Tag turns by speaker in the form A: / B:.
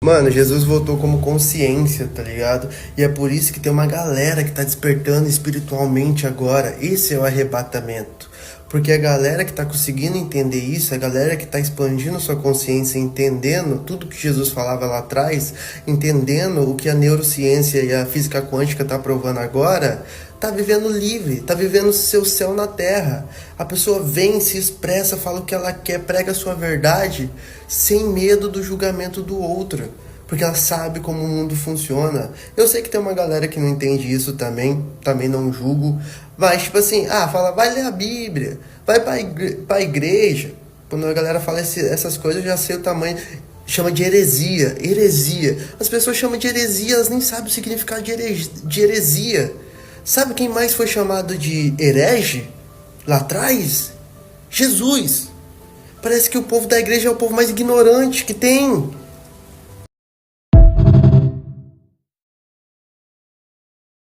A: Mano, Jesus voltou como consciência, tá ligado? E é por isso que tem uma galera que tá despertando espiritualmente agora. Esse é o arrebatamento. Porque a galera que tá conseguindo entender isso, a galera que tá expandindo sua consciência, entendendo tudo que Jesus falava lá atrás, entendendo o que a neurociência e a física quântica tá provando agora, tá vivendo livre, tá vivendo seu céu na terra. A pessoa vem, se expressa, fala o que ela quer, prega a sua verdade, sem medo do julgamento do outro. Porque ela sabe como o mundo funciona. Eu sei que tem uma galera que não entende isso também não julgo. Mas, tipo assim, fala, vai ler a Bíblia, vai pra igreja. Quando a galera fala essas coisas, eu já sei o tamanho. Chama de heresia, heresia. As pessoas chamam de heresia, elas nem sabem o significado de heresia. Sabe quem mais foi chamado de herege lá atrás? Jesus. Parece que o povo da igreja é o povo mais ignorante que tem.